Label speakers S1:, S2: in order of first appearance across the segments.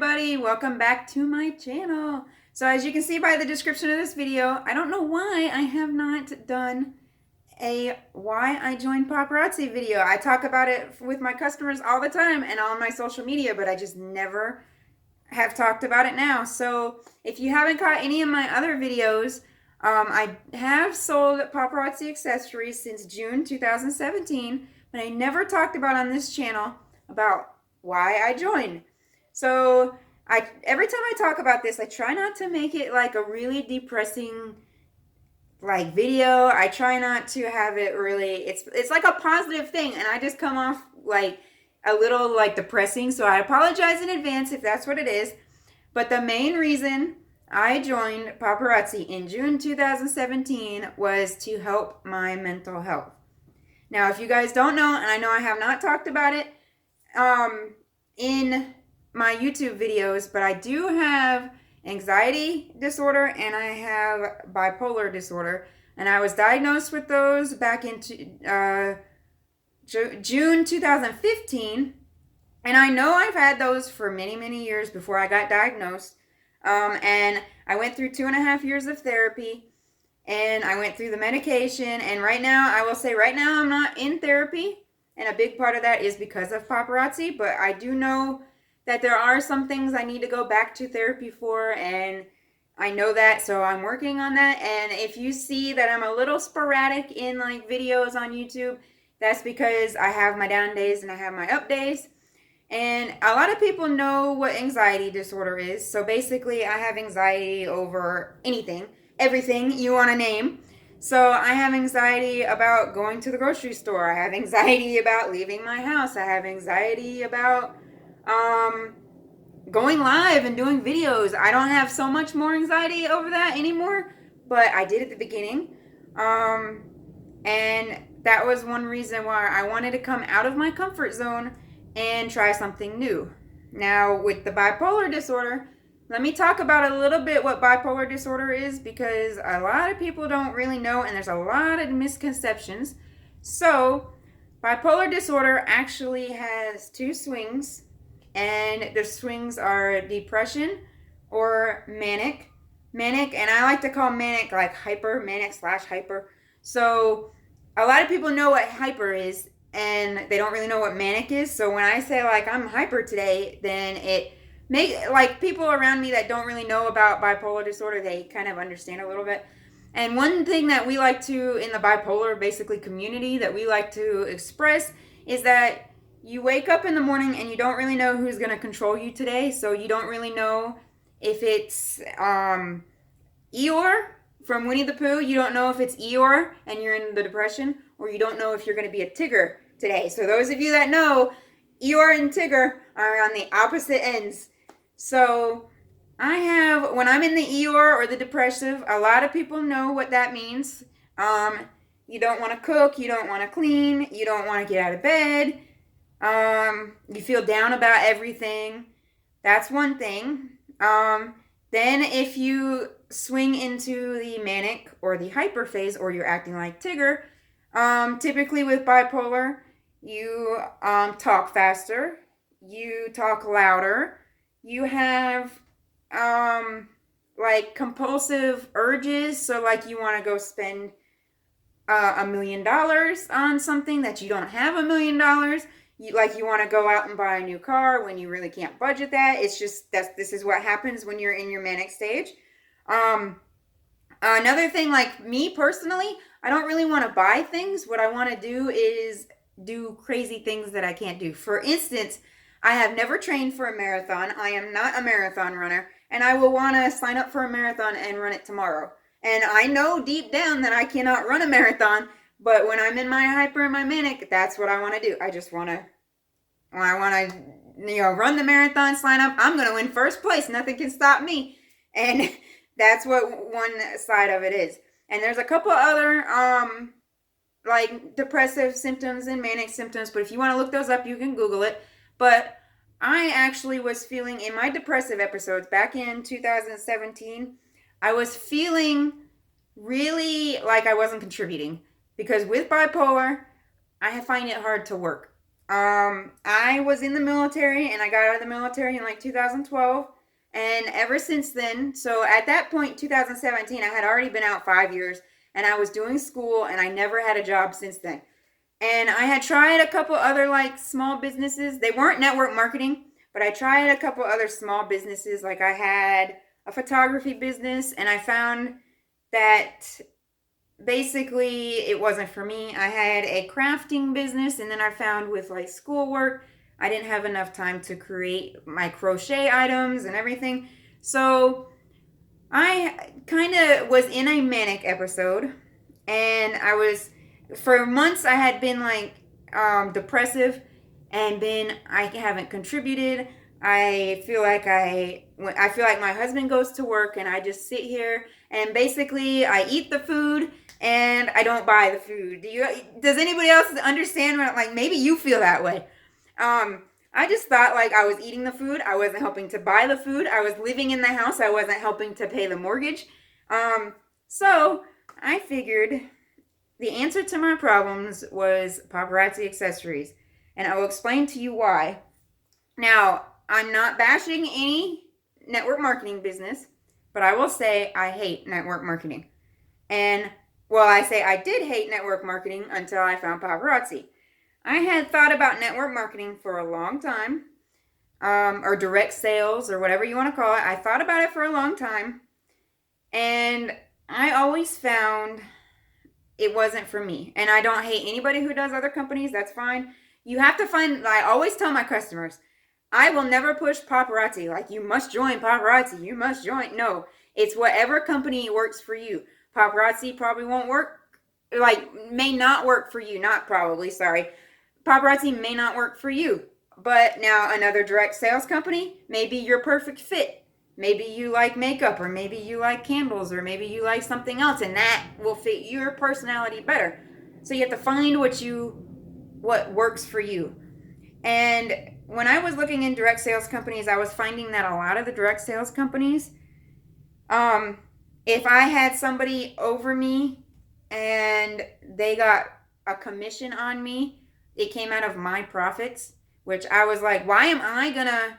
S1: everybody, welcome back to my channel. So as you can see by the description of this video, I don't know why I have not done a why I joined paparazzi video. I talk about it with my customers all the time and on my social media, but I just never have talked about it now. So if you haven't caught any of my other videos, I have sold Paparazzi Accessories since June 2017, but I never talked about on this channel about why I joined. So every time I talk about this, I try not to make it like a really depressing video. I try not to have it really, it's like a positive thing, and I just come off like a little like depressing. So I apologize in advance if that's what it is. But the main reason I joined Paparazzi in June 2017 was to help my mental health. Now, if you guys don't know, and I know I have not talked about it in my YouTube videos, but I do have anxiety disorder and I have bipolar disorder, and I was diagnosed with those back in June 2015, and I know I've had those for many years before I got diagnosed, and I went through 2.5 years of therapy, and I went through the medication, and right now, I will say right now I'm not in therapy, and a big part of that is because of paparazzi, but I do know that there are some things I need to go back to therapy for, and I know that, so I'm working on that. And if you see that I'm a little sporadic in like videos on YouTube, that's because I have my down days and I have my up days. And a lot of people know what anxiety disorder is. So basically I have anxiety over anything, everything you want to name. So I have anxiety about going to the grocery store. I have anxiety about leaving my house. I have anxiety about going live and doing videos. I don't have so much more anxiety over that anymore, but I did at the beginning. And that was one reason why I wanted to come out of my comfort zone and try something new. Now, with the bipolar disorder, let me talk about a little bit what bipolar disorder is, because a lot of people don't really know, and there's a lot of misconceptions. So, bipolar disorder actually has two swings, and the swings are depression or manic. Manic, and I like to call manic like hyper, manic slash hyper. So a lot of people know what hyper is, and they don't really know what manic is. So when I say like I'm hyper today, then it make like people around me that don't really know about bipolar disorder, they kind of understand a little bit. And one thing that we like to, in the bipolar basically community, that we like to express is that you wake up in the morning and you don't really know who's going to control you today. So you don't really know if it's Eeyore from Winnie the Pooh. You don't know if it's Eeyore and you're in the depression, or you don't know if you're going to be a Tigger today. So those of you that know, Eeyore and Tigger are on the opposite ends. So I have, when I'm in the Eeyore or the depressive, a lot of people know what that means. You don't want to cook, you don't want to clean, you don't want to get out of bed. You feel down about everything. That's one thing. Then if you swing into the manic or the hyper phase, or you're acting like Tigger, typically with bipolar, you talk faster, you talk louder, you have like compulsive urges. So like you want to go spend $1 million on something that you don't have $1 million. You want to go out and buy a new car when you really can't budget that. It's just this is what happens when you're in your manic stage. Another thing, like me personally, I don't really want to buy things. What I want to do is do crazy things that I can't do. For instance, I have never trained for a marathon. I am not a marathon runner, and I will want to sign up for a marathon and run it tomorrow. And I know deep down that I cannot run a marathon, but when I'm in my hyper and my manic, that's what I want to do. I want to, run the marathon, sign up. I'm going to win first place. Nothing can stop me. And that's what one side of it is. And there's a couple other, like depressive symptoms and manic symptoms, but if you want to look those up, you can Google it. But I actually was feeling in my depressive episodes back in 2017, I was feeling really like I wasn't contributing, because with bipolar, I find it hard to work. I was in the military and I got out of the military in like 2012. And ever since then, so at that point, 2017, I had already been out 5 years and I was doing school and I never had a job since then. And I had tried a couple other like small businesses. They weren't network marketing, but I tried a couple other small businesses. Like I had a photography business and I found that basically it wasn't for me. I had a crafting business and then I found with like schoolwork, I didn't have enough time to create my crochet items and everything. So I kind of was in a manic episode and I was for months I had been like depressive and been I haven't contributed. I feel like my husband goes to work and I just sit here and basically I eat the food and I don't buy the food. Does anybody else understand what, like maybe you feel that way? I just thought like I was eating the food, I wasn't helping to buy the food, I was living in the house, I wasn't helping to pay the mortgage. So I figured the answer to my problems was Paparazzi Accessories, and I will explain to you why. Now, I'm not bashing any network marketing business, but I will say I hate network marketing. And well, I say I did hate network marketing until I found paparazzi. I had thought about network marketing for a long time, or direct sales, or whatever you want to call it. I thought about it for a long time, and I always found it wasn't for me. And I don't hate anybody who does other companies. That's fine. You have to find, I always tell my customers, I will never push paparazzi. Like, you must join paparazzi. You must join. No, it's whatever company works for you. Paparazzi probably won't work, like, may not work for you. Not probably, sorry. Paparazzi may not work for you. But now another direct sales company, maybe you're perfect fit. Maybe you like makeup, or maybe you like candles, or maybe you like something else, and that will fit your personality better. So you have to find what works for you. And when I was looking in direct sales companies, I was finding that a lot of the direct sales companies, if I had somebody over me and they got a commission on me, it came out of my profits, which I was like, why am I gonna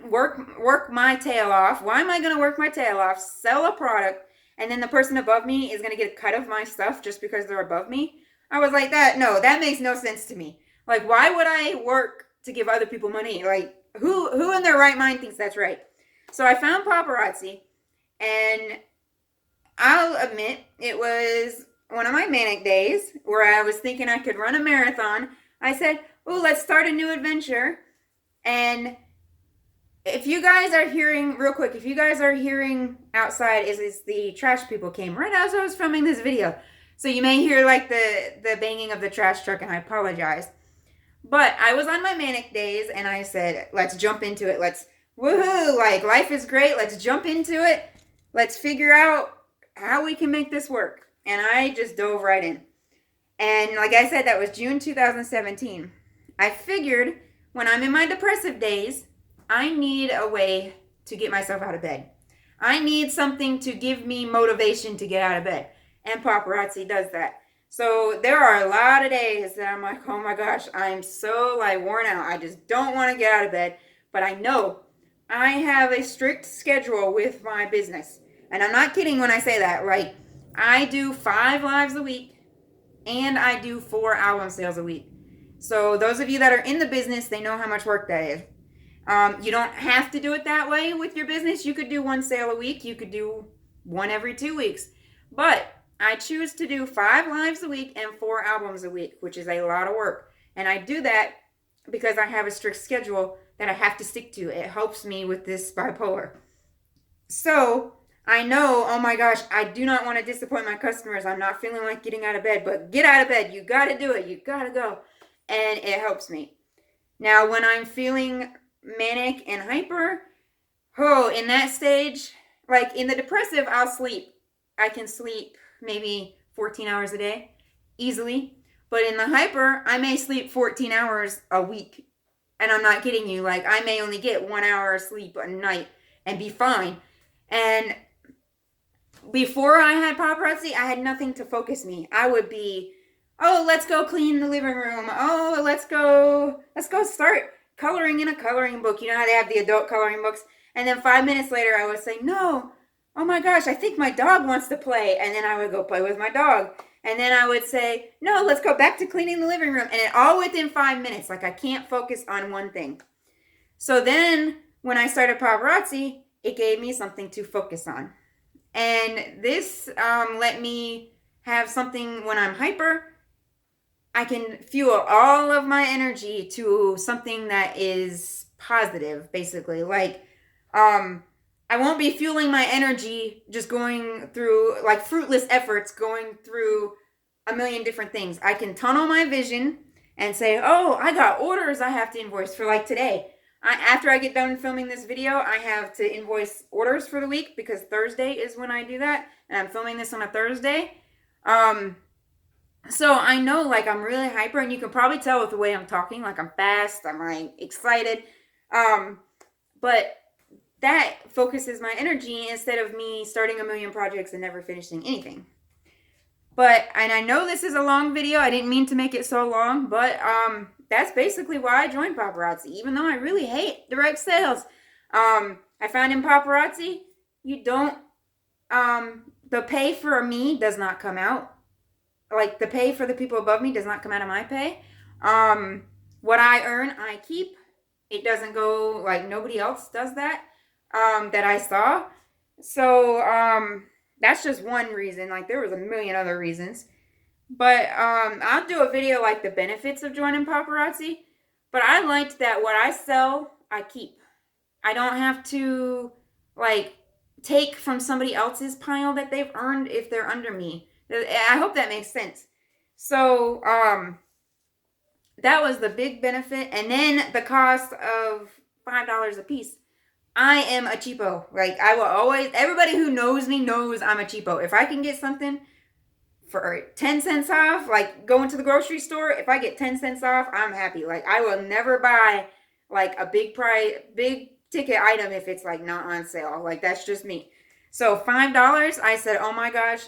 S1: work my tail off? Why am I gonna work my tail off, sell a product, and then the person above me is gonna get a cut of my stuff just because they're above me? I was like, that makes no sense to me. Like, why would I work to give other people money? Like, who in their right mind thinks that's right? So I found paparazzi, and I'll admit it was one of my manic days where I was thinking I could run a marathon. I said, oh, let's start a new adventure. And if you guys are hearing, real quick, if you guys are hearing outside, is the trash people came right as I was filming this video. So you may hear like the banging of the trash truck, and I apologize. But I was on my manic days and I said, let's jump into it. Let's, woohoo, like life is great. Let's jump into it. Let's figure out how we can make this work. And I just dove right in. And like I said, that was June 2017. I figured when I'm in my depressive days, I need a way to get myself out of bed. I need something to give me motivation to get out of bed. And paparazzi does that. So there are a lot of days that I'm like, oh my gosh, I'm so like worn out. I just don't want to get out of bed. But I know I have a strict schedule with my business. And I'm not kidding when I say that. Like, I do 5 lives a week and I do 4 album sales a week. So those of you that are in the business, they know how much work that is. You don't have to do it that way with your business. You could do 1 sale a week. You could do 1 every 2 weeks. But I choose to do 5 lives a week and 4 albums a week, which is a lot of work. And I do that because I have a strict schedule that I have to stick to. It helps me with this bipolar. So I know, oh my gosh, I do not want to disappoint my customers. I'm not feeling like getting out of bed, but get out of bed. You got to do it. You got to go. And it helps me. Now, when I'm feeling manic and hyper, in that stage, like in the depressive, I'll sleep. I can sleep maybe 14 hours a day easily. But in the hyper, I may sleep 14 hours a week. And I'm not kidding you. Like, I may only get 1 hour of sleep a night and be fine. And before I had paparazzi, I had nothing to focus me. I would be Oh, let's go clean the living room. Oh, let's go start coloring in a coloring book. You know how they have the adult coloring books? And then 5 minutes later, I would say, no, oh my gosh, I think my dog wants to play. And then I would go play with my dog. And then I would say, no, let's go back to cleaning the living room. And it all within 5 minutes. Like I can't focus on one thing. So then when I started Paparazzi, it gave me something to focus on. And this let me have something when I'm hyper. I can fuel all of my energy to something that is positive, basically. Like, I won't be fueling my energy just going through, like, fruitless efforts, going through a million different things. I can tunnel my vision and say, oh, I got orders I have to invoice for, like, today. After I get done filming this video, I have to invoice orders for the week because Thursday is when I do that. And I'm filming this on a Thursday. So I know, like, I'm really hyper, and you can probably tell with the way I'm talking, like, I'm fast, I'm, like, excited, but that focuses my energy instead of me starting a million projects and never finishing anything. And I know this is a long video, I didn't mean to make it so long, but, that's basically why I joined Paparazzi, even though I really hate direct sales. I found in Paparazzi, you don't, the pay for me does not come out. Like, the pay for the people above me does not come out of my pay. What I earn, I keep. It doesn't go, like, nobody else does that, that I saw. So, that's just one reason. Like, there was a million other reasons. But, I'll do a video, like, the benefits of joining Paparazzi. But I liked that what I sell, I keep. I don't have to, like, take from somebody else's pile that they've earned if they're under me. I hope that makes sense. So, that was the big benefit. And then the cost of $5 a piece. I am a cheapo. Like, I will always, everybody who knows me knows I'm a cheapo. If I can get something for 10 cents off, like going to the grocery store, if I get 10 cents off, I'm happy. Like, I will never buy, like, a big ticket item if it's, like, not on sale. Like, that's just me. So $5, I said, oh my gosh,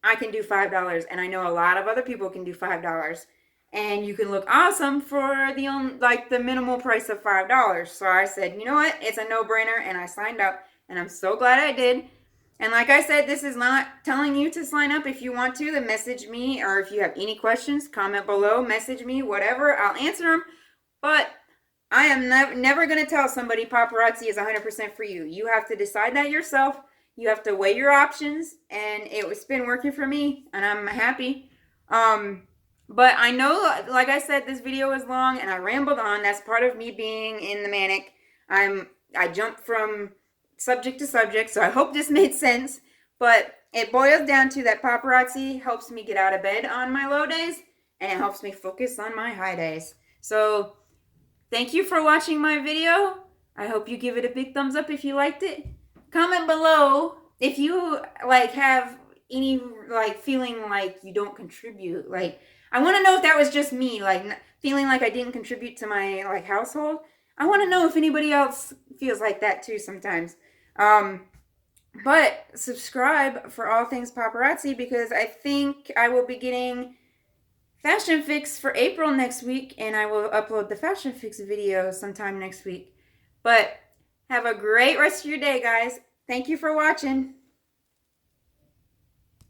S1: I can do $5, and I know a lot of other people can do $5, and you can look awesome for the minimal price of $5. So I said, you know what, it's a no-brainer, and I signed up, and I'm so glad I did. And like I said, this is not telling you to sign up. If you want to, then message me, or if you have any questions, comment below, message me, whatever, I'll answer them. But I am never going to tell somebody Paparazzi is 100% for you. You have to decide that yourself. You have to weigh your options, and it's been working for me, and I'm happy. But I know, like I said, this video is long, and I rambled on. That's part of me being in the manic. I jump from subject to subject, so I hope this made sense. But it boils down to that Paparazzi helps me get out of bed on my low days, and it helps me focus on my high days. So thank you for watching my video. I hope you give it a big thumbs up if you liked it. Comment below if you, like, have any, like, feeling like you don't contribute. Like, I want to know if that was just me, like, feeling like I didn't contribute to my, like, household. I want to know if anybody else feels like that too sometimes. But subscribe for all things Paparazzi, because I think I will be getting Fashion Fix for April next week, and I will upload the Fashion Fix video sometime next week. But have a great rest of your day, guys. Thank you for watching.